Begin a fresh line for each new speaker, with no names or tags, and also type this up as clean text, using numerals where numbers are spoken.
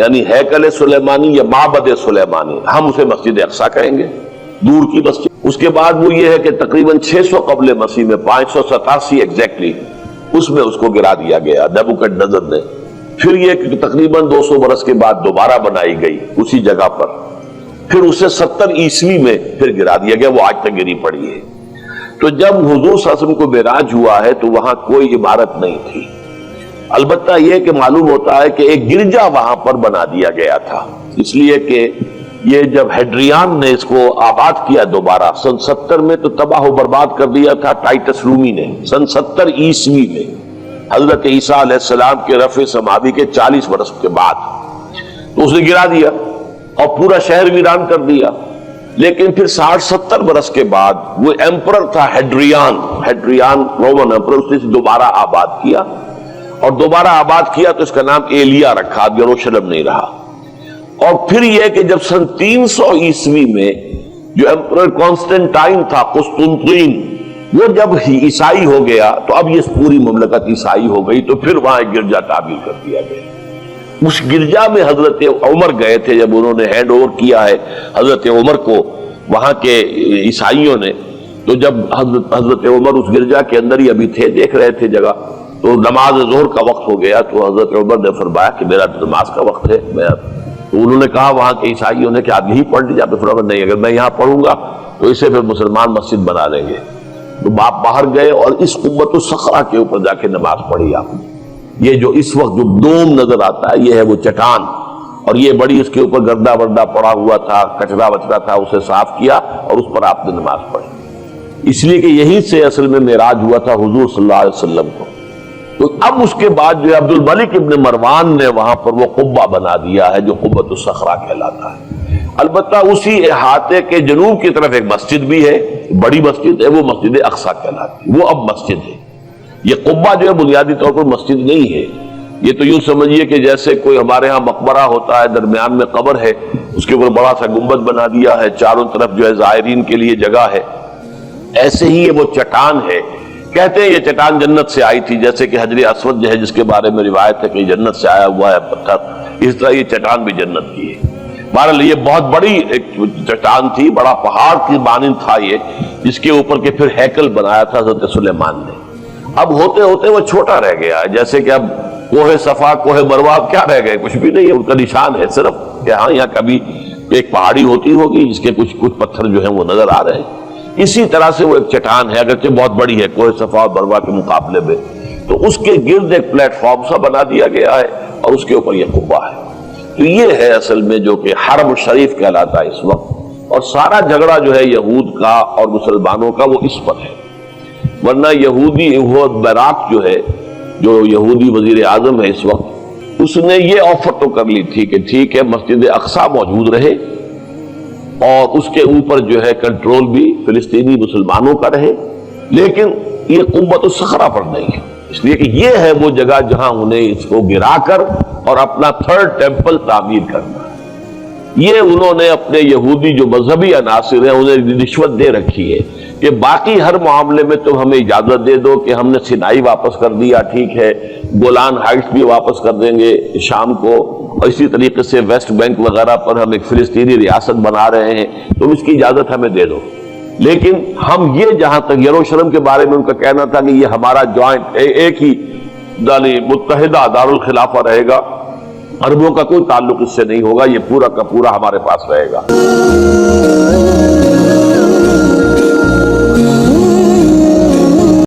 یعنی ہیکل سلیمانی یا معبد سلیمانی، ہم اسے مسجد اقصی کہیں گے، دور کی مسجد۔ اس کے بعد وہ یہ ہے کہ تقریباً 600 قبل مسیح میں 587 ایگزیکٹلی اس میں اس کو گرا دیا گیا نیبوکڈنیزر نے۔ پھر یہ کہ تقریباً 200 برس کے بعد دوبارہ بنائی گئی اسی جگہ پر، پھر اسے 70 عیسوی میں پھر گرا دیا گیا، وہ آج تک گری پڑی ہے۔ تو جب حضور صلی اللہ علیہ وسلم کو معراج ہوا ہے تو وہاں کوئی عمارت نہیں تھی، البتہ یہ کہ معلوم ہوتا ہے کہ ایک گرجا وہاں پر بنا دیا گیا تھا، اس لیے کہ یہ جب ہیڈریان نے اس کو آباد کیا دوبارہ سن 70 میں تو تباہ و برباد کر دیا تھا ٹائٹس رومی نے سن 70 عیسوی میں، حضرت عیسیٰ علیہ السلام کے رفع سماوی کے 40 برس کے بعد، تو اس نے گرا دیا اور پورا شہر ویران کر دیا۔ لیکن پھر 60-70 برس کے بعد وہ ایمپرر تھا ہیڈریان رومن ایمپرر، اس نے دوبارہ آباد کیا، اور دوبارہ آباد کیا تو اس کا نام ایلیا رکھا، اب یروشلم نہیں رہا۔ اور پھر یہ کہ جب سن 300 عیسوی میں جو ایمپرر کانسٹنٹائن تھا قسطنطین، وہ جب عیسائی ہو گیا تو اب یہ پوری مملکت عیسائی ہو گئی، تو پھر وہاں ایک گرجا تعمیر کر دیا گیا۔ اس گرجا میں حضرت عمر گئے تھے، جب انہوں نے ہینڈ اوور کیا ہے حضرت عمر کو وہاں کے عیسائیوں نے، تو جب حضرت عمر اس گرجا کے اندر ہی ابھی تھے، دیکھ رہے تھے جگہ، تو نماز ظہر کا وقت ہو گیا، تو حضرت عمر نے فرمایا کہ میرا نماز کا وقت ہے، تو انہوں نے کہا وہاں کے عیسائیوں نے کہ آپ یہی پڑھ لیجیے، آپ نے فرمایا نہیں، اگر میں یہاں پڑھوں گا تو اسے پھر مسلمان مسجد بنا لیں گے۔ تو باپ باہر گئے اور اس قبۃ الصخرہ کے اوپر جا کے نماز پڑھی آپ نے۔ یہ جو اس وقت جو دوم نظر آتا ہے یہ ہے وہ چٹان، اور یہ بڑی اس کے اوپر گردہ وردہ پڑا ہوا تھا، کچرا وچرا تھا، اسے صاف کیا اور اس پر آپ نے نماز پڑھی، اس لیے کہ یہی سے اصل میں معراج ہوا تھا حضور صلی اللہ علیہ وسلم کو۔ تو اب اس کے بعد جو عبد الملک ابن مروان نے وہاں پر وہ قبہ بنا دیا ہے جو قبۃ الصخرہ کہلاتا ہے۔ البتہ اسی احاطے کے جنوب کی طرف ایک مسجد بھی ہے، بڑی مسجد ہے، وہ مسجد اقصی کہلاتی ہے، وہ اب مسجد ہے۔ یہ قبہ جو ہے بنیادی طور پر مسجد نہیں ہے، یہ تو یوں سمجھیے کہ جیسے کوئی ہمارے ہاں مقبرہ ہوتا ہے، درمیان میں قبر ہے، اس کے اوپر بڑا سا گنبد بنا دیا ہے، چاروں طرف جو ہے زائرین کے لیے جگہ ہے، ایسے ہی یہ وہ چٹان ہے۔ کہتے ہیں یہ چٹان جنت سے آئی تھی، جیسے کہ حجر اسود جو ہے جس کے بارے میں روایت ہے کہ جنت سے آیا ہوا ہے پتھر، اس طرح یہ چٹان بھی جنت کی ہے۔ بہرحال یہ بہت بڑی ایک چٹان تھی، بڑا پہاڑ کی مانند تھا یہ، جس کے اوپر کے پھر ہیکل بنایا تھا حضرت سلیمان نے۔ اب ہوتے ہوتے وہ چھوٹا رہ گیا ہے، جیسے کہ اب کوہ صفا کوہ مروہ کیا رہ گئے، کچھ بھی نہیں ہے، ان کا نشان ہے صرف کہ ہاں یہاں کبھی ایک پہاڑی ہوتی ہوگی جس کے کچھ پتھر جو ہیں وہ نظر آ رہے ہیں۔ اسی طرح سے وہ ایک چٹان ہے، اگرچہ بہت بڑی ہے کوہ صفا اور مروہ کے مقابلے میں، تو اس کے گرد ایک پلیٹ فارم سا بنا دیا گیا ہے اور اس کے اوپر یہ قبہ ہے۔ تو یہ ہے اصل میں جو کہ حرم شریف کہلاتا ہے اس وقت، اور سارا جھگڑا جو ہے یہود کا اور مسلمانوں کا وہ اس پر ہے۔ ورنہ یہودی براق جو ہے، جو یہودی وزیر اعظم ہے اس وقت، اس نے یہ آفر تو کر لی تھی کہ ٹھیک ہے مسجد اقصی موجود رہے اور اس کے اوپر جو ہے کنٹرول بھی فلسطینی مسلمانوں کا رہے، لیکن یہ قبۃ الصخرہ پر نہیں ہے، اس لیے کہ یہ ہے وہ جگہ جہاں انہیں اس کو گرا کر اور اپنا تھرڈ ٹیمپل تعمیر کرنا ہے۔ یہ انہوں نے اپنے یہودی جو مذہبی عناصر ہیں انہیں رشوت دے رکھی ہے کہ باقی ہر معاملے میں تم ہمیں اجازت دے دو کہ ہم نے سینائی واپس کر دیا، ٹھیک ہے، گولان ہائٹس بھی واپس کر دیں گے شام کو، اور اسی طریقے سے ویسٹ بینک وغیرہ پر ہم ایک فلسطینی ریاست بنا رہے ہیں، تم اس کی اجازت ہمیں دے دو۔ لیکن ہم یہ جہاں تک یروشلم کے بارے میں ان کا کہنا تھا کہ یہ ہمارا جوائنٹ ایک ہی متحدہ دارالخلافہ رہے گا، عربوں کا کوئی تعلق اس سے نہیں ہوگا، یہ پورا کا پورا ہمارے پاس رہے گا۔